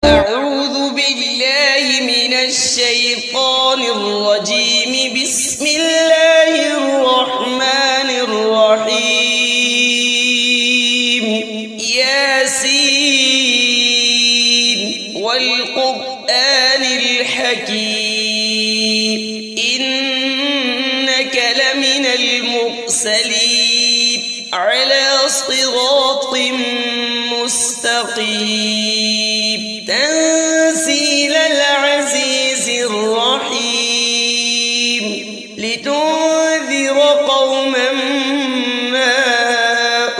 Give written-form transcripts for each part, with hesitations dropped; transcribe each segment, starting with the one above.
أعوذ بالله من الشيطان الرجيم. بسم الله الرحمن الرحيم. ياسين والقرآن الحكيم إنك لمن المرسلين على صراط مستقيم تنزيل العزيز الرحيم لتنذر قوما ما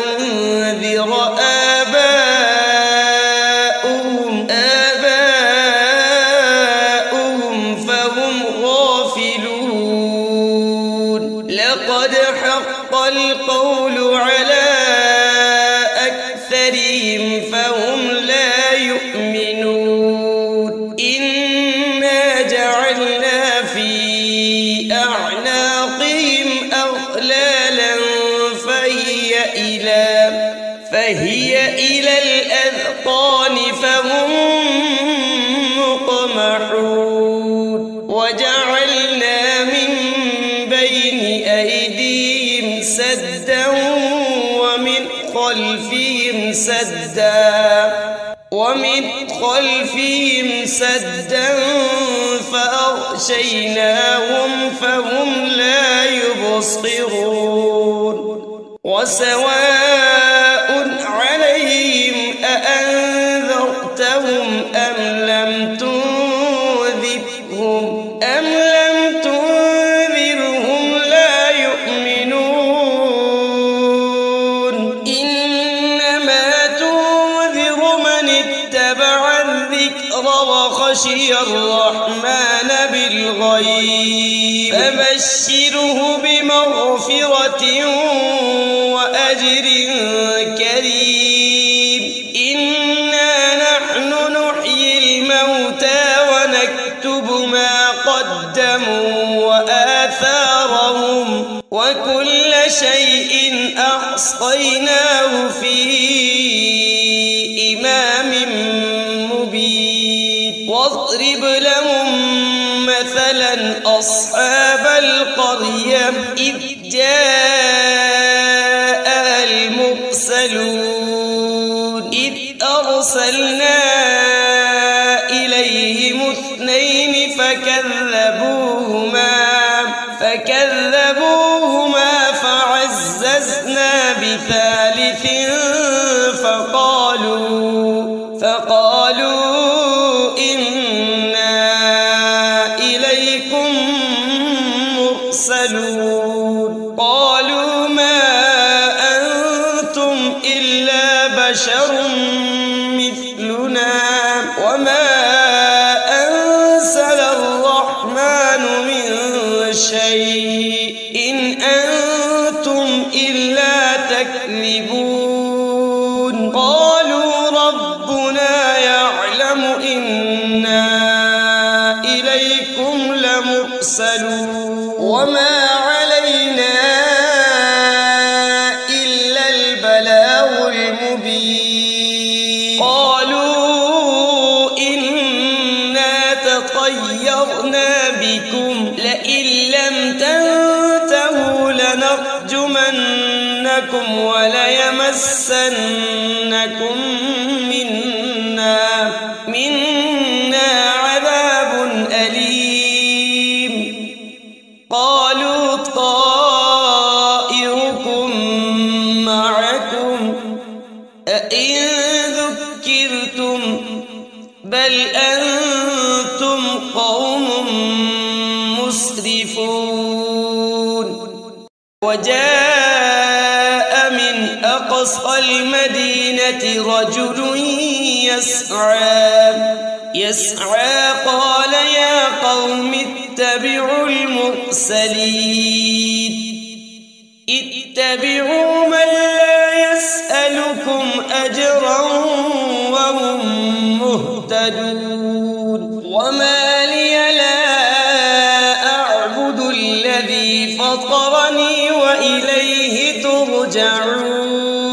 أنذر آباؤهم فهم غافلون. لقد حق القول على أكثرهم فهم لا يؤمنون. إنا جعلنا في أعناقهم أغلالا فهي إلى الأذقان فهم مقمحون. وجعلنا من بين أيديهم سدا ومن خلفهم سدا فأغشيناهم فهم لا يبصرون. وسواء عليهم أأنذرتهم أم لم تنذرهم لا يؤمنون. إنما تنذر من اتبع الذكر وخشي الرحمن بالغيب فبشره بمغفرة وأجر كريم. إنا نحن نحيي الموتى ونكتب ما قدموا وآثارهم وكل شيء أحصيناه في إمام مبين. واضرب لهم مثلا أصحاب القرية إذ جاءها المرسلون إذ أرسلنا إليهم 2 فكذبوهما فعززنا بثالث فقالوا إنا إليكم مرسلون. قالوا ما أنتم إلا بشر مثلنا وما أنزل الرحمن من شيء إن أنتم إلا تكذبون. قالوا ربنا يعلم إنا إليكم لمرسلون وما علينا إلا البلاغ المبين. قالوا إنا تطيرنا بكم لئن لم تنتهوا لنرجمنكم وليمسنكم منا عذاب أليم. قالوا طائركم معكم أئن ذكرتم بل أنتم قوم مسرفون. وجاء من أقصى المدينة رجل يسعى قال يا قوم اتبعوا المرسلين اتبعوا من لا يسألكم أجرا وهم مهتدون. وما لي لا أعبد الذي فطرني وإليه ترجعون.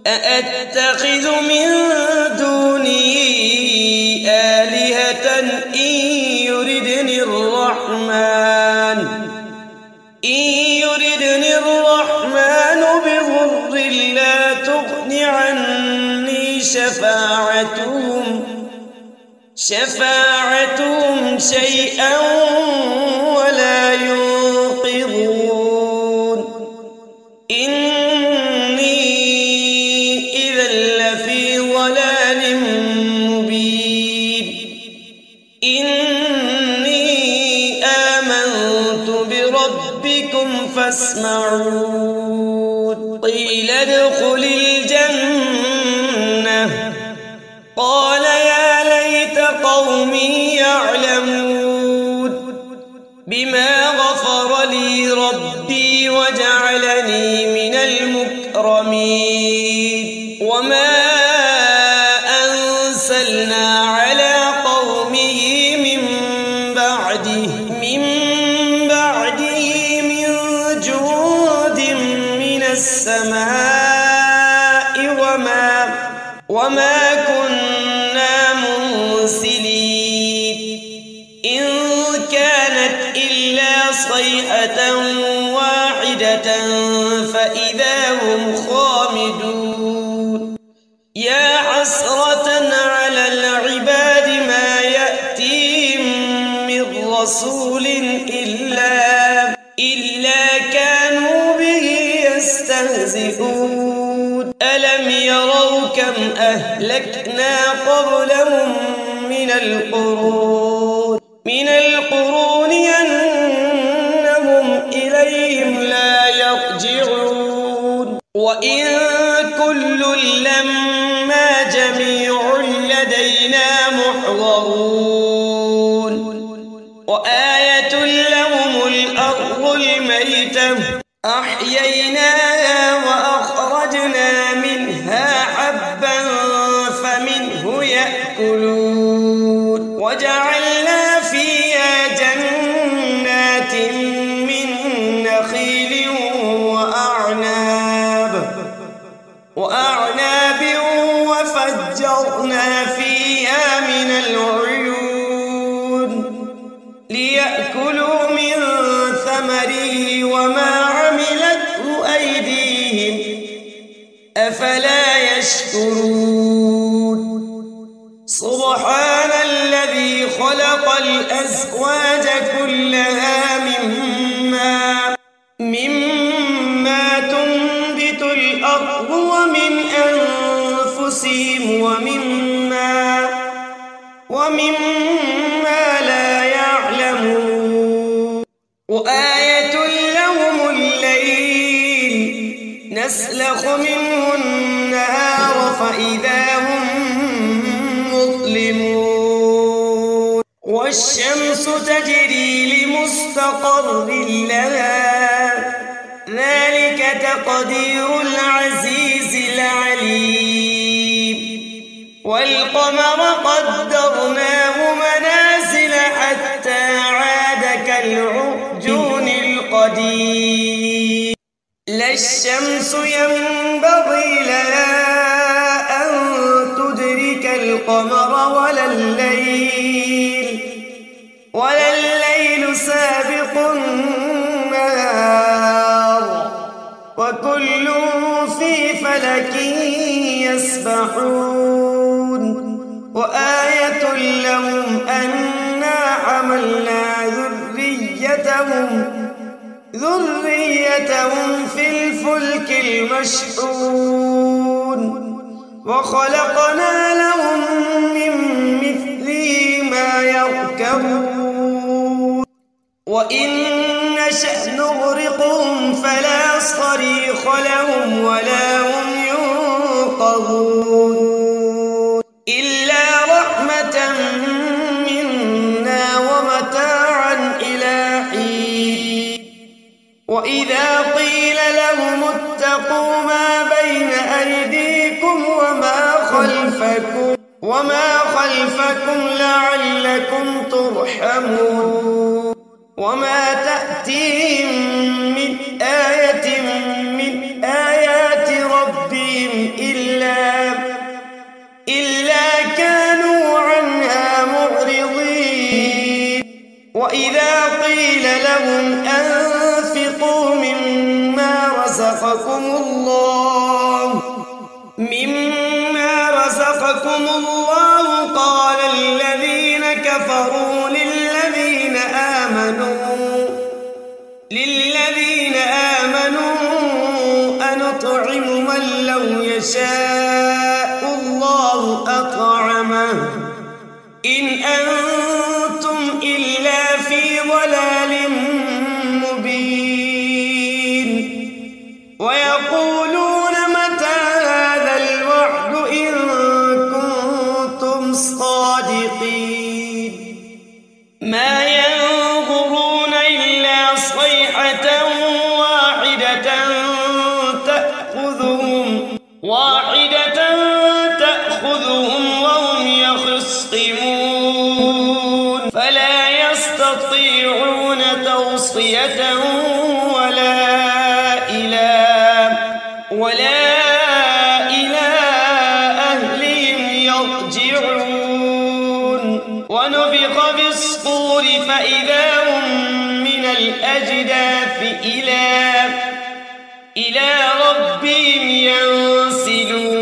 أأتخذ من دونه شفاعتهم شيئا ولا ينقذون إني إذا لفي ضلال مبين إني آمنت بربكم فاسمعون قيل ادخل الجنة قال يا ليت قومي يعلمون بما غفر لي ربي وجعلني من المكرمين وما أنزلنا على قومه من بعده من جود من السماء وما كنا منزلين إن كانت إلا صيحة واحدة فإذا هم خامدون يا حسرة على العباد ما يأتيهم من رسول إلا كانوا به يستهزئون ألم يروا كم أهلكنا قبلهم من القرون أنهم إليهم لا يرجعون وإن كل لما جميع لدينا محضرون وآية لهم الأرض الميتة أحييناها وأخرجنا منها حبا فمنه يأكلون وجعلنا فيها جنات من نخيل وأعناب وفجرنا فيها من العيون ليأكلوا من ثمره وما عملته أيديهم أفلا يشكرون سبحان الذي خلق الأزواج كلها مما تنبت الأرض ومن أنفسهم ومما لا يعلمون وآية لهم الليل نسلخ منه النهار فإذا هم مظلمون والشمس تجري لمستقر لها ذلك تقدير العزيز العليم والقمر قدرناه منازل حتى عاد كالعرجون القديم لا الشمس ينبغي لها أن تدرك القمر ولا الليل سابق النهار وكل في فلك يسبحون وآية لهم أنا حملنا ذريتهم في الفلك المشحون وخلقنا لهم من مثله ما يركبون وإن نشأ نغرقهم فلا صريخ لهم ولا هم ينقذون إلا رحمة منا ومتاعا إلى حين وإذا قيل لهم اتقوا ما بين أيديكم وما خلفكم لعلكم ترحمون وما تأتيهم من آية من آيات ربهم إلا كانوا عنها معرضين وإذا قيل لهم أنفقوا مما رزقكم الله قذفكم الله قال الذين كفروا للذين آمنوا أنطعم من لو يشاء الله أطعمه إن أنتم إلا في ضلال مبين ويقولون متى هذا الوعد إن كنتم صادقين ما ينظرون إلا صيحة تأخذهم وهم يخصمون فلا يستطيعون توصية ولا إلى أهلهم يرجعون ونفخ في الصور فإذا هم من الأجداث إلى ربهم ينسلون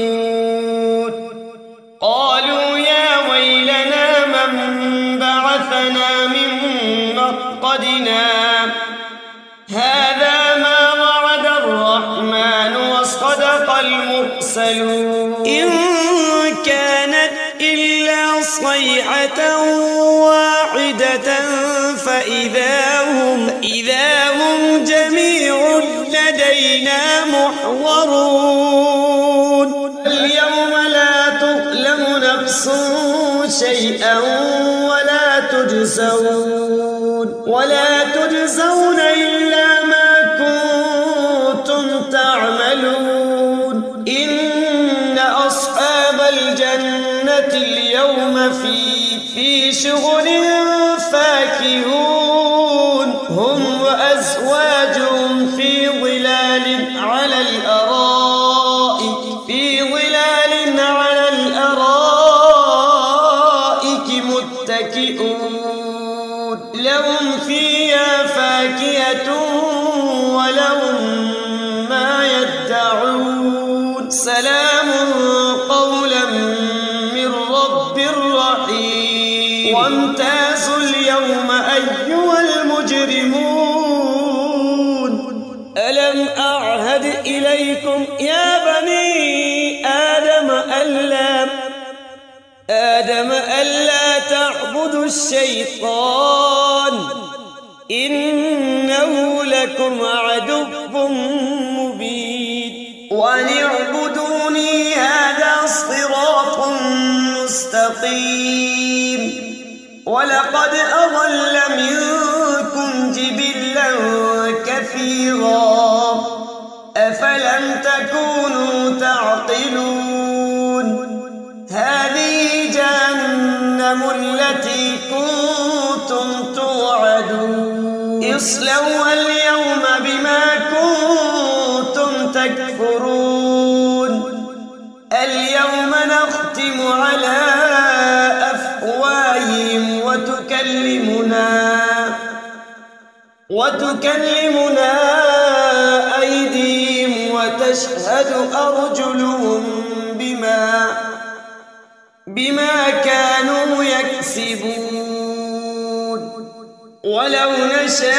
قالوا يا ويلنا من بعثنا من مرقدنا هذا ما وعد الرحمن وصدق المرسلون إن كانت إلا صيحة واحدة فإذا هم جميع لدينا محضرون اليوم لا تظلم نفس شيئا ولا تجزون إلا ما كنتم تعملون إن أصحاب الجنة اليوم في شغل فاكهون هم وأزواجهم في ظلال على الأرائك متكئون لهم فيها فاكهة ولهم ما يدعون سلام قولا من رب رحيم وامتازوا اليوم أيها المجرمون ألم أعهد إليكم يا بني آدم ألا تعبدوا الشيطان إنه لكم عدو مبين وأن اعبدوني هذا صراط مستقيم ولقد أضل منكم جبلا كثيرا أفلم تكونوا تعقلون هذه جهنم التي كنتم توعدون اصلوها اليوم بما كنتم تكفرون اليوم نختم على أفواههم وتكلمنا أيديهم وتشهد أرجلهم بما كانوا يكسبون ولو نشاء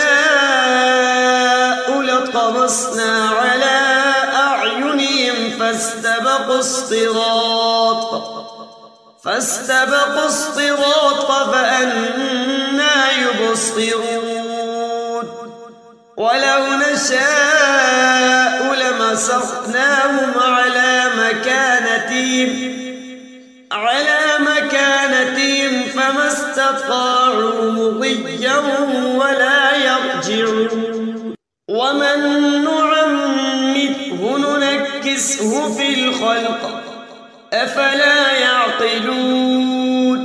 لطمسنا على أعينهم فاستبقوا الصراط فأنى يبصرون ولو نشاء لمسخناهم على مكانتهم فما استطاعوا مضيا ولا يرجعون ومن نعمره ننكسه في الخلق أفلا يعقلون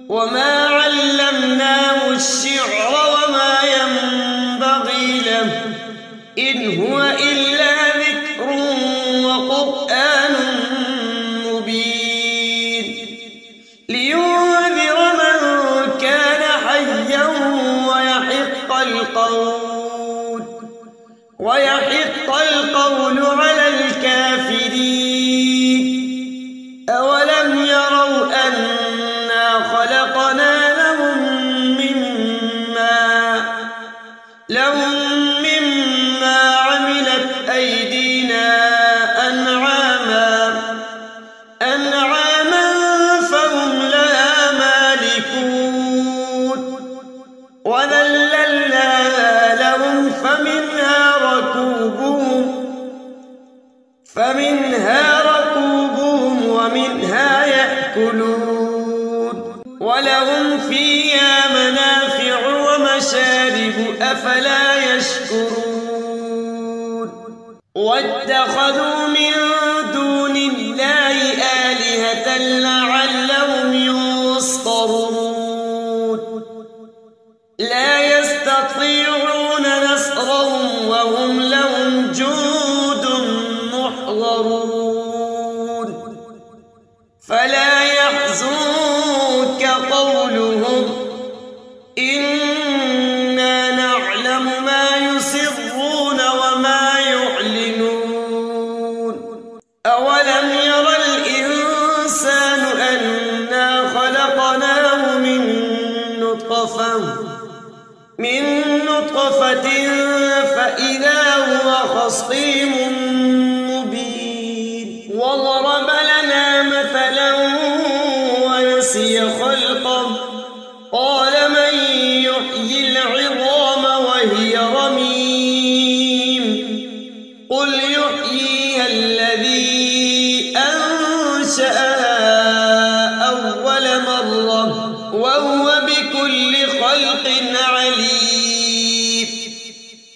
وما علمناه الشعر وما ينبغي له إن هو إلا ذكر وقرآن مبين لينذر من كان حيا ويحق القول على الكافرين أولم فمنها ركوبهم ومنها يأكلون ولهم فيها منافع ومشارب أفلا يشكرون واتخذوا من دون الله آلهة لعلهم ينصرون لا يستطيعون نصرهم وهم لهم جند محضرون فلا يحزنك قولهم إنا نعلم ما يسرون وما يعلنون أولم ير الإنسان أنا خلقناه من نطفة فإذا هو خصيم مبين وضرب لنا مثلا ونسي خلقه قال من يحيي العظام وهي رميم قل يحييها الذي أنشأها أول مرة وهو بكل خلق عليم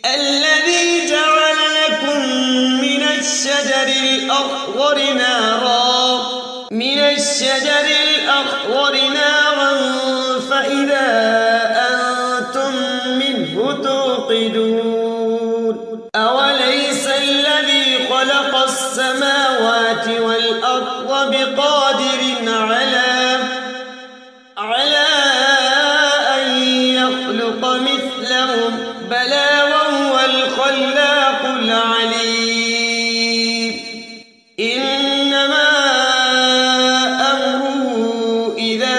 الذي جعل لكم من الشجر الأخضر نارا فإذا أنتم منه توقدون أوليس الذي خلق السماوات والأرض بقادر على أن يخلق مثلهم بلى وهو الخلاق العليم إنما أمره إذا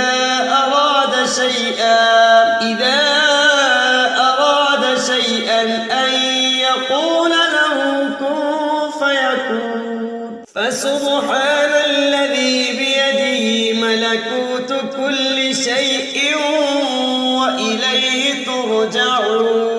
أراد شيئا أن يقول له كن فيكون فسبحان الذي بيده ملكوت كل شيء وإليه ترجعون